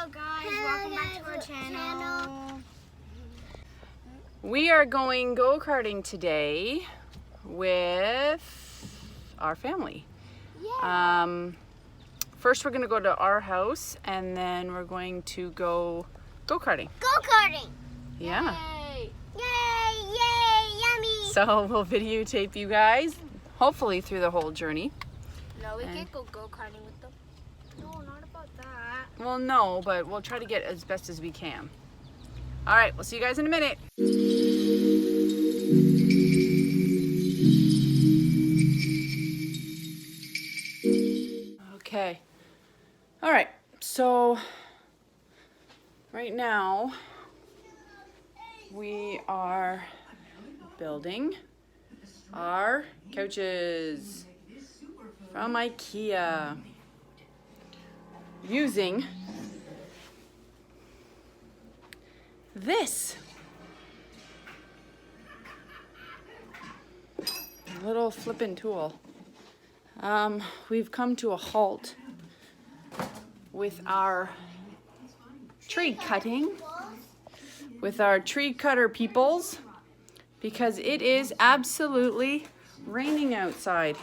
Hello guys, welcome back to our channel. We are going go-karting today with our family. Yeah. First we're going to go to our house and then we're going to go go-karting. Go-karting. Yeah. Yay. Yay, yay, yummy. So we'll videotape you guys, hopefully through the whole journey. No, we can't go go-karting with them. No, not about that. Well, no, but we'll try to get as best as we can. All right, we'll see you guys in a minute. Okay. All right, so right now we are building our couches from Ikea using this little flipping tool. We've come to a halt with our tree cutting, with our tree cutter peoples, because it is absolutely raining outside.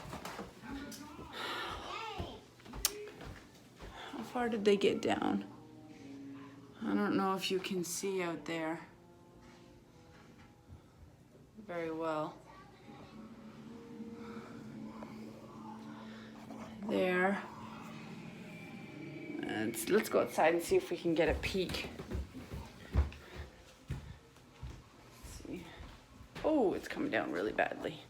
How far did they get down? I don't know if you can see out there very well. There. Let's go outside and see if we can get a peek. Let's see. Oh, it's coming down really badly.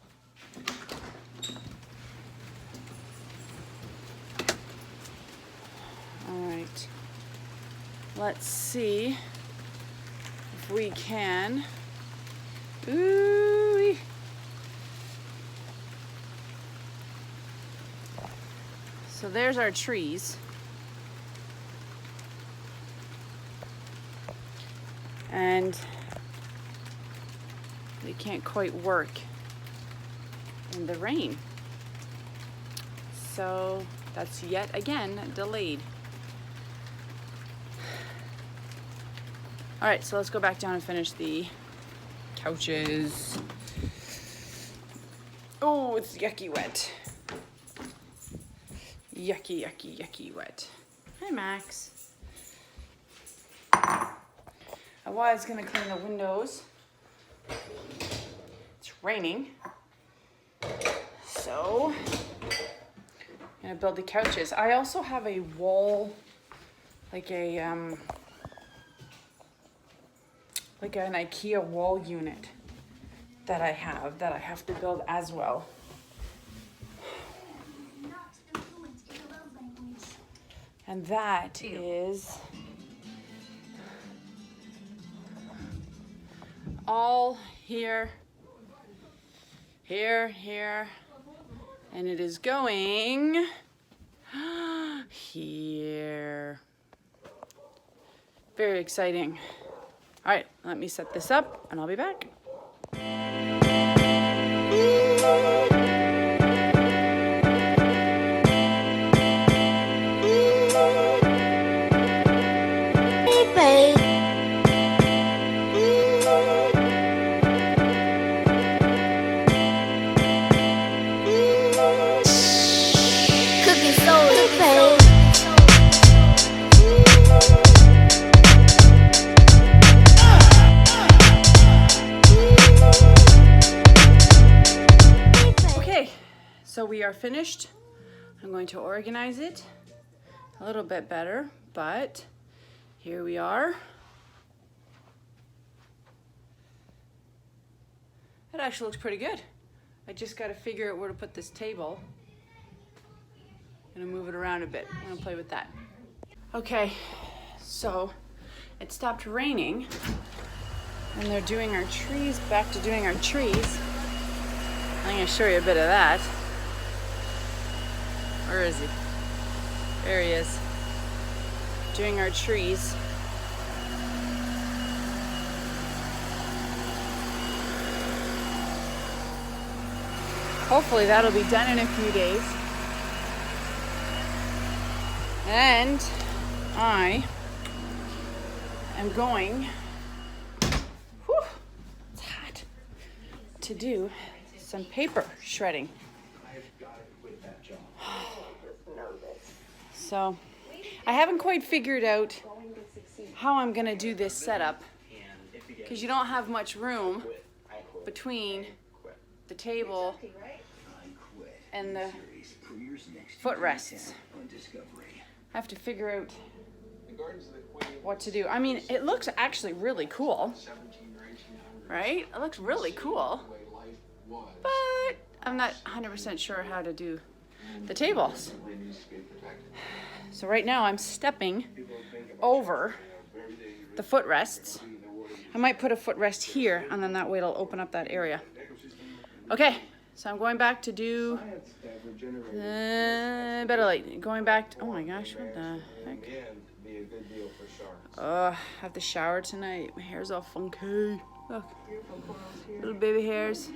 All right. Let's see if we can. Ooh. So there's our trees. And they can't quite work in the rain. So that's yet again delayed. All right, so let's go back down and finish the couches. Oh, it's yucky wet. Yucky, yucky, yucky wet. Hi, Max. I was gonna clean the windows. It's raining. So, I'm gonna build the couches. I also have a wall, like an Ikea wall unit that I have to build as well. And that is all here, and it is going here. Very exciting. All right, let me set this up and I'll be back. So we are finished. I'm going to organize it a little bit better, but here we are. That actually looks pretty good. I just got to figure out where to put this table. I'm gonna move it around a bit. I'm gonna play with that. Okay, so it stopped raining and they're doing our trees, back to doing our trees. I'm gonna show you a bit of that. Where is he? There he is. Doing our trees. Hopefully that'll be done in a few days. And I am going, whew, it's hot, to do some paper shredding. So I haven't quite figured out how I'm gonna do this setup because you don't have much room between the table and the footrests. I have to figure out what to do. I mean, it looks actually really cool, right? It looks really cool, but I'm not 100% sure how to do the tables. So right now I'm stepping over the footrests. I might put a footrest here, and then that way it'll open up that area. Okay, so I'm going back to do, better late, going back to, oh my gosh, what the heck? I have to shower tonight. My hair's all funky. Look, little baby hairs.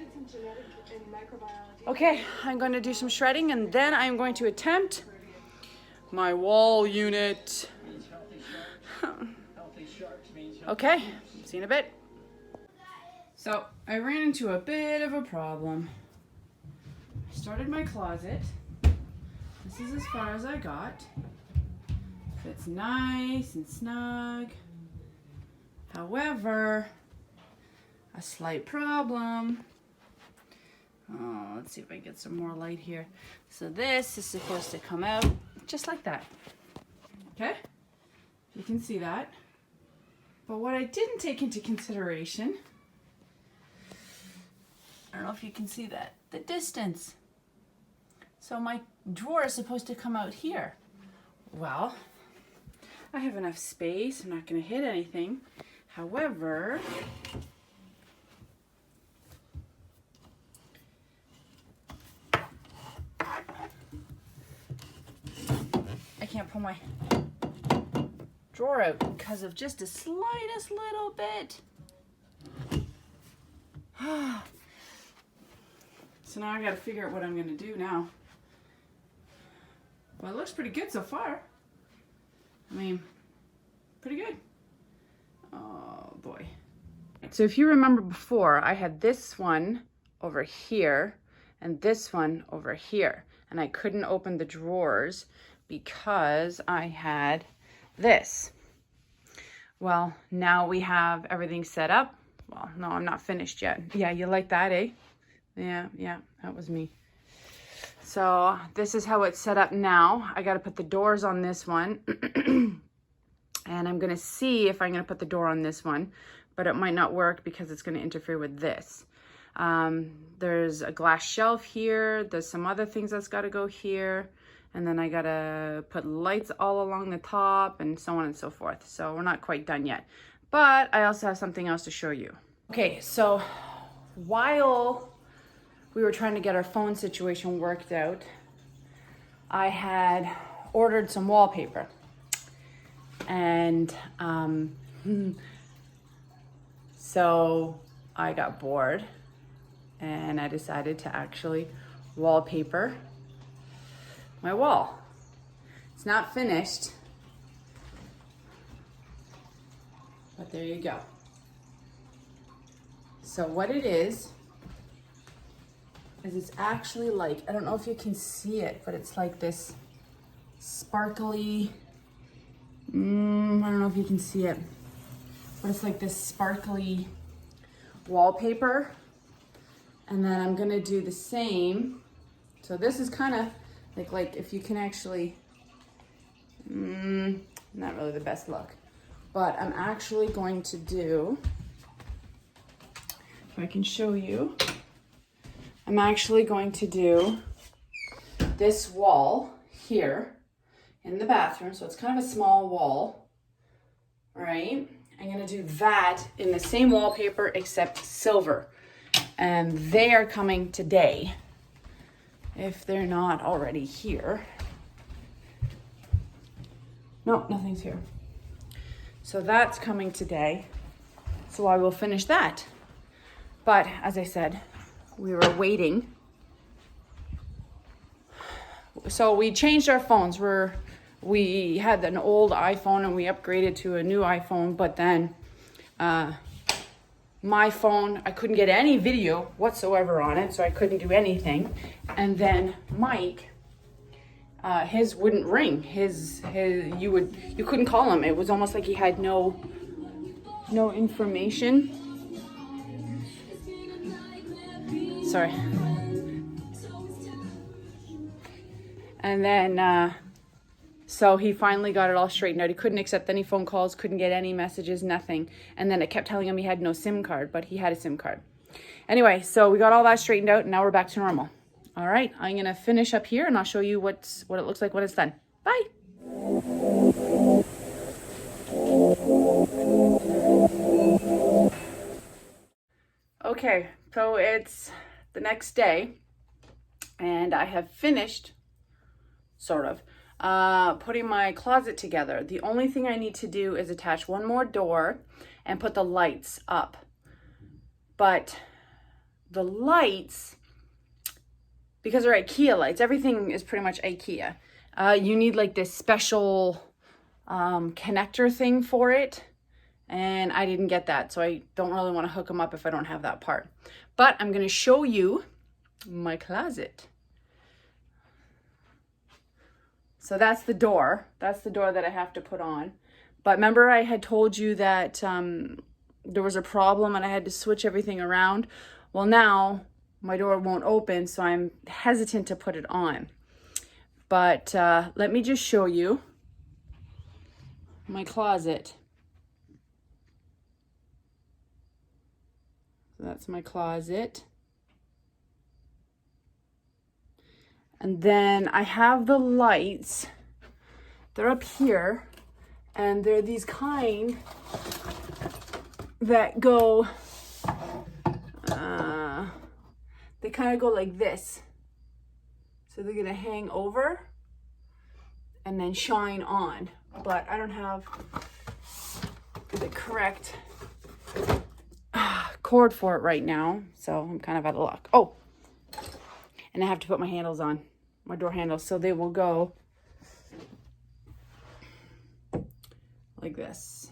Okay, I'm going to do some shredding, and then I'm going to attempt my wall unit. Okay, see you in a bit. So I ran into a bit of a problem. I started my closet. This is as far as I got. Fits nice and snug. However, a slight problem. Oh, let's see if I can get some more light here. So this is supposed to come out just like that. Okay? You can see that. But what I didn't take into consideration, I don't know if you can see that, the distance. So my drawer is supposed to come out here. Well, I have enough space. I'm not going to hit anything. However, I can't pull my drawer out because of just the slightest little bit. So now I got to figure out what I'm going to do now. Well, it looks pretty good so far. I mean, pretty good. Oh boy. So if you remember before, I had this one over here and this one over here, and I couldn't open the drawers because I had this. Well, now we have everything set up. Well, no, I'm not finished yet. Yeah, you like that, eh? Yeah, that was me. So this is how it's set up now. I got to put the doors on this one. And I'm going to see if I'm going to put the door on this one, but it might not work because it's going to interfere with this. There's a glass shelf here. There's some other things that's got to go here. And then I got to put lights all along the top and so on and so forth. So we're not quite done yet. But I also have something else to show you. Okay, so while we were trying to get our phone situation worked out, I had ordered some wallpaper. And so I got bored and I decided to actually wallpaper my wall. It's not finished, but there you go. So what it is it's actually like, I don't know if you can see it, but it's like this sparkly, I don't know if you can see it, but it's like this sparkly wallpaper. And then I'm gonna do the same. So this is kind of like if you can actually, not really the best look, but I'm actually going to do, if I can show you, I'm actually going to do this wall here in the bathroom. So it's kind of a small wall, right? I'm gonna do that in the same wallpaper except silver. And they are coming today, if they're not already here. No, nothing's here. So that's coming today. So I will finish that. But as I said, we were waiting. So we changed our phones. we had an old iPhone and we upgraded to a new iPhone, but then my phone, I couldn't get any video whatsoever on it, so I couldn't do anything. And then Mike, his wouldn't ring. You couldn't call him. It was almost like he had no information. Sorry. And then so he finally got it all straightened out. He couldn't accept any phone calls, couldn't get any messages, nothing. And then it kept telling him he had no SIM card, but he had a SIM card. Anyway, so we got all that straightened out and now we're back to normal. All right, I'm gonna finish up here and I'll show you what it looks like when it's done. Bye. Okay, so it's the next day and I have finished, sort of, putting my closet together. The only thing I need to do is attach one more door and put the lights up. But the lights, because they're IKEA lights, everything is pretty much IKEA. You need like this special connector thing for it. And I didn't get that, so I don't really want to hook them up if I don't have that part. But I'm going to show you my closet. So that's the door. That's the door that I have to put on. But remember I had told you that there was a problem and I had to switch everything around? Well, now my door won't open, so I'm hesitant to put it on. But let me just show you my closet. So that's my closet. And then I have the lights. They're up here. And they're these kind that go, they kind of go like this. So they're gonna hang over and then shine on. But I don't have the correct cord for it right now, so I'm kind of out of luck. Oh, and I have to put my handles on, my door handles, so they will go like this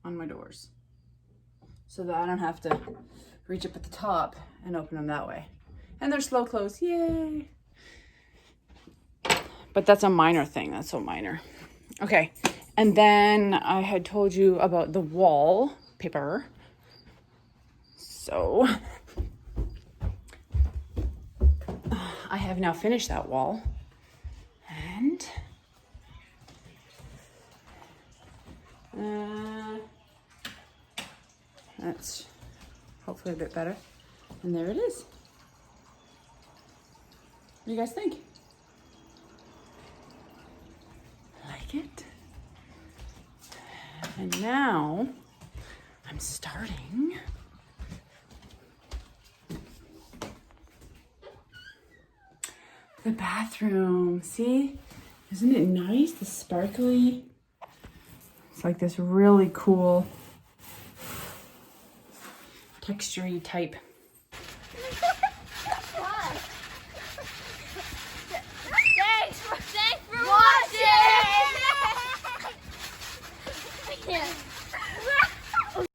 on my doors, so that I don't have to reach up at the top and open them that way. And they're slow close, yay! But that's a minor thing, that's so minor. Okay, and then I had told you about the wallpaper. So I have now finished that wall, and that's hopefully a bit better. And there it is. What do you guys think? Like it? And now I'm starting the bathroom. See? Isn't it nice? The sparkly. It's like this really cool texture-y type